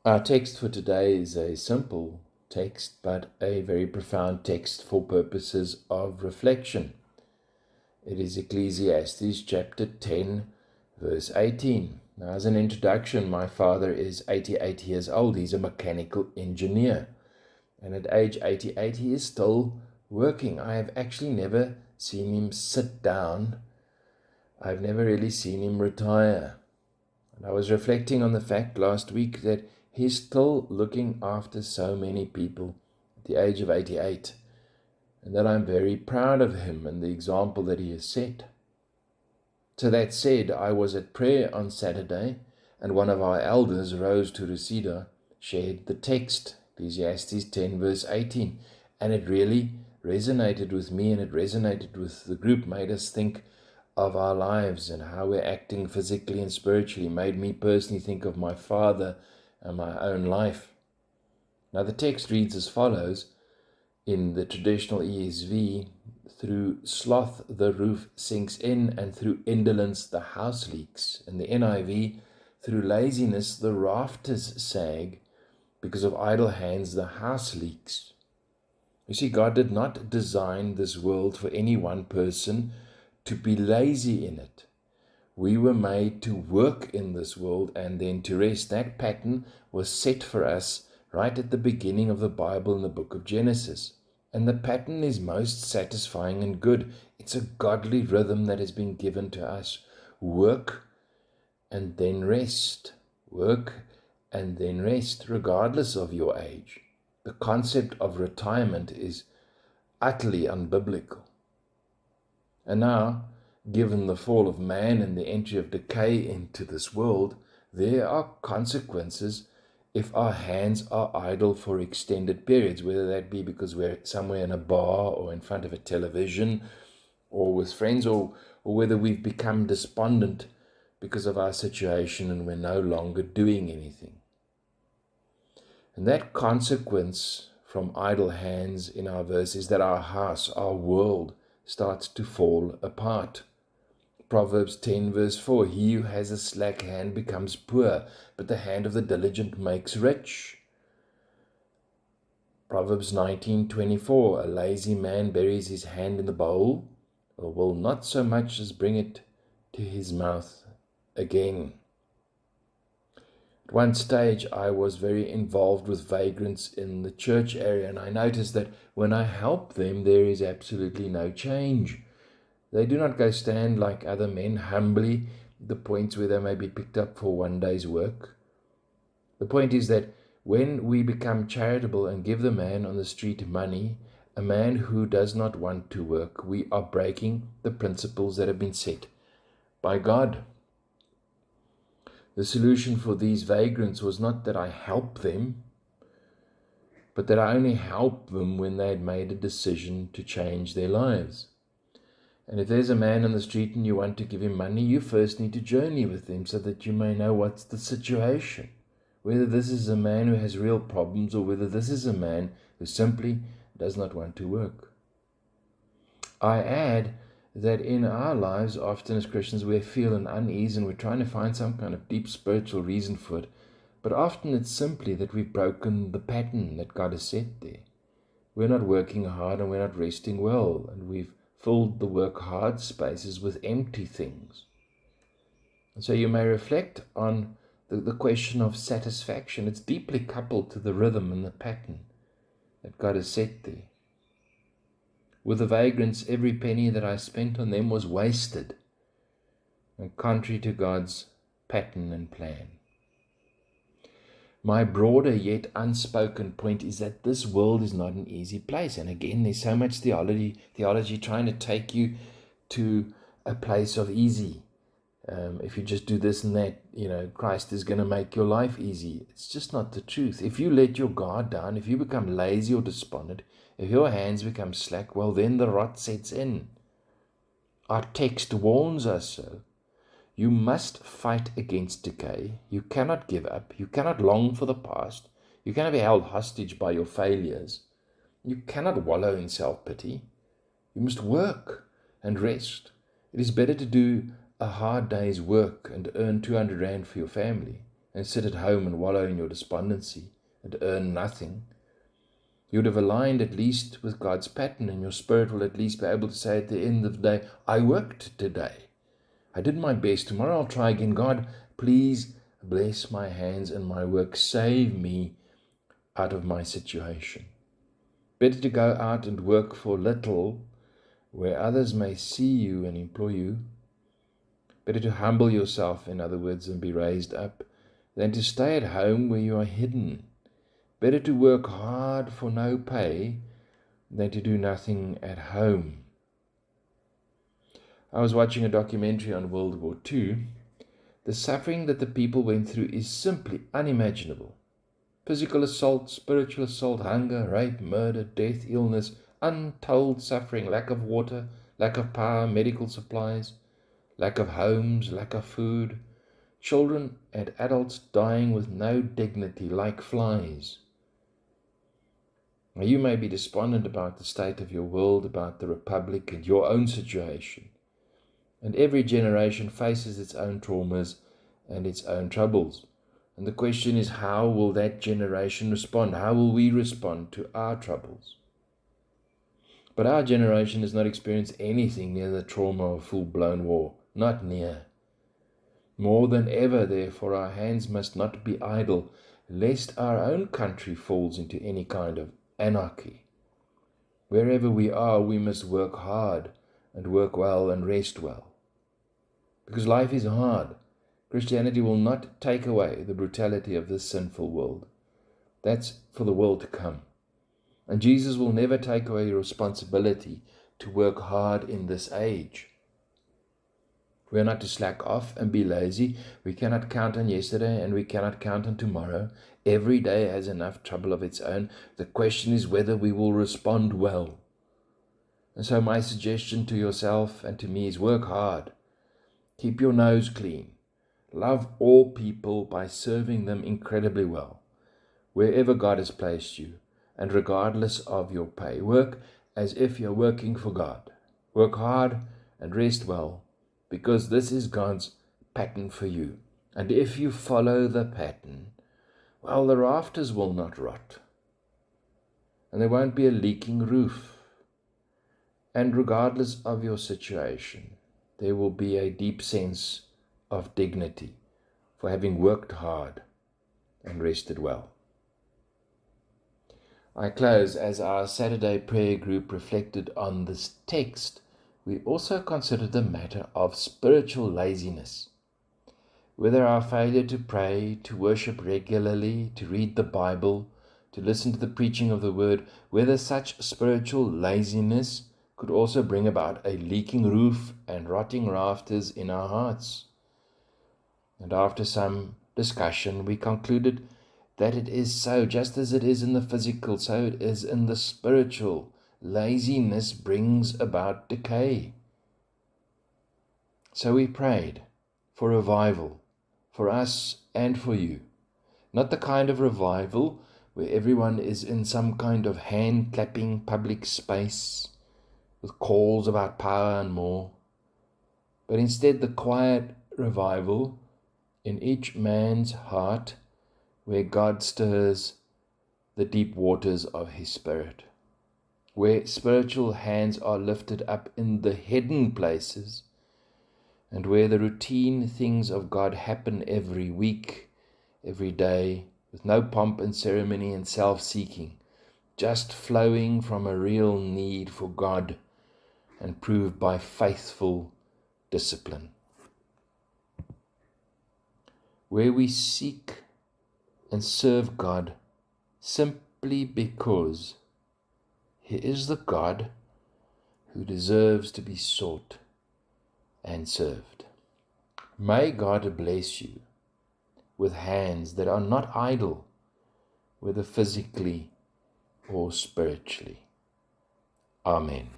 Our text for today is a simple text, but a very profound text for purposes of reflection. It is Ecclesiastes chapter 10, verse 18. Now, as an introduction, my father is 88 years old. He's a mechanical engineer. And at age 88, he is still working. I have actually never seen him sit down. I've never really seen him retire. And I was reflecting on the fact last week that he's still looking after so many people at the age of 88, and that I'm very proud of him and the example that he has set. So that said, I was at prayer on Saturday, and one of our elders, Rose Turusida, shared the text, Ecclesiastes 10 verse 18, and it really resonated with me, and it resonated with the group, made us think of our lives and how we're acting physically and spiritually, made me personally think of my father and my own life. Now the text reads as follows in the traditional ESV: through sloth the roof sinks in, and through indolence the house leaks. In the NIV, through laziness the rafters sag, because of idle hands the house leaks. You see, God did not design this world for any one person to be lazy in it. We were made to work in this world and then to rest. That pattern was set for us right at the beginning of the Bible in the book of Genesis. And the pattern is most satisfying and good. It's a godly rhythm that has been given to us. Work and then rest. Work and then rest, regardless of your age. The concept of retirement is utterly unbiblical. And now, given the fall of man and the entry of decay into this world, there are consequences if our hands are idle for extended periods, whether that be because we're somewhere in a bar or in front of a television or with friends, or whether we've become despondent because of our situation and we're no longer doing anything. And that consequence from idle hands in our verse is that our house, our world, starts to fall apart. Proverbs 10 verse 4, he who has a slack hand becomes poor, but the hand of the diligent makes rich. Proverbs 19:24, a lazy man buries his hand in the bowl, or will not so much as bring it to his mouth again. At one stage, I was very involved with vagrants in the church area, and I noticed that when I help them, there is absolutely no change. They do not go stand like other men humbly at the points where they may be picked up for one day's work. The point is that when we become charitable and give the man on the street money, a man who does not want to work, we are breaking the principles that have been set by God. The solution for these vagrants was not that I help them, but that I only help them when they had made a decision to change their lives. And if there's a man on the street and you want to give him money, you first need to journey with him so that you may know what's the situation. Whether this is a man who has real problems or whether this is a man who simply does not want to work. I add that in our lives, often as Christians, we feel an unease and we're trying to find some kind of deep spiritual reason for it. But often it's simply that we've broken the pattern that God has set there. We're not working hard and we're not resting well, and we've filled the work hard spaces with empty things. And so you may reflect on the question of satisfaction. It's deeply coupled to the rhythm and the pattern that God has set there. With the vagrants, every penny that I spent on them was wasted, and contrary to God's pattern and plan. My broader yet unspoken point is that this world is not an easy place. And again, there's so much theology trying to take you to a place of easy. If you just do this and that, Christ is going to make your life easy. It's just not the truth. If you let your guard down, if you become lazy or despondent, if your hands become slack, well, then the rot sets in. Our text warns us so. You must fight against decay. You cannot give up. You cannot long for the past. You cannot be held hostage by your failures. You cannot wallow in self-pity. You must work and rest. It is better to do a hard day's work and earn 200 Rand for your family and sit at home and wallow in your despondency and earn nothing. You would have aligned at least with God's pattern, and your spirit will at least be able to say at the end of the day, I worked today. I did my best. Tomorrow I'll try again. God, please bless my hands and my work. Save me out of my situation. Better to go out and work for little where others may see you and employ you. Better to humble yourself, in other words, and be raised up, than to stay at home where you are hidden. Better to work hard for no pay than to do nothing at home. I was watching a documentary on World War II. The suffering that the people went through is simply unimaginable. Physical assault, spiritual assault, hunger, rape, murder, death, illness, untold suffering, lack of water, lack of power, medical supplies, lack of homes, lack of food, children and adults dying with no dignity like flies. Now, you may be despondent about the state of your world, about the republic and your own situation. And every generation faces its own traumas and its own troubles. And the question is, how will that generation respond? How will we respond to our troubles? But our generation has not experienced anything near the trauma of full-blown war. Not near. More than ever, therefore, our hands must not be idle, lest our own country falls into any kind of anarchy. Wherever we are, we must work hard and work well and rest well. Because life is hard. Christianity will not take away the brutality of this sinful world. That's for the world to come. And Jesus will never take away your responsibility to work hard in this age. We are not to slack off and be lazy. We cannot count on yesterday and we cannot count on tomorrow. Every day has enough trouble of its own. The question is whether we will respond well. And so my suggestion to yourself and to me is work hard. Keep your nose clean. Love all people by serving them incredibly well, wherever God has placed you, and regardless of your pay. Work as if you're working for God. Work hard and rest well, because this is God's pattern for you. And if you follow the pattern, well, the rafters will not rot, and there won't be a leaking roof. And regardless of your situation, there will be a deep sense of dignity for having worked hard and rested well. I close as our Saturday prayer group reflected on this text. We also considered the matter of spiritual laziness. Whether our failure to pray, to worship regularly, to read the Bible, to listen to the preaching of the word, whether such spiritual laziness could also bring about a leaking roof and rotting rafters in our hearts. And after some discussion, we concluded that it is so, just as it is in the physical, so it is in the spiritual. Laziness brings about decay. So we prayed for revival, for us and for you. Not the kind of revival where everyone is in some kind of hand-clapping public space with calls about power and more, but instead the quiet revival in each man's heart where God stirs the deep waters of his spirit, where spiritual hands are lifted up in the hidden places, and where the routine things of God happen every week, every day, with no pomp and ceremony and self-seeking, just flowing from a real need for God and proved by faithful discipline. Where we seek and serve God simply because He is the God who deserves to be sought and served. May God bless you with hands that are not idle, whether physically or spiritually. Amen.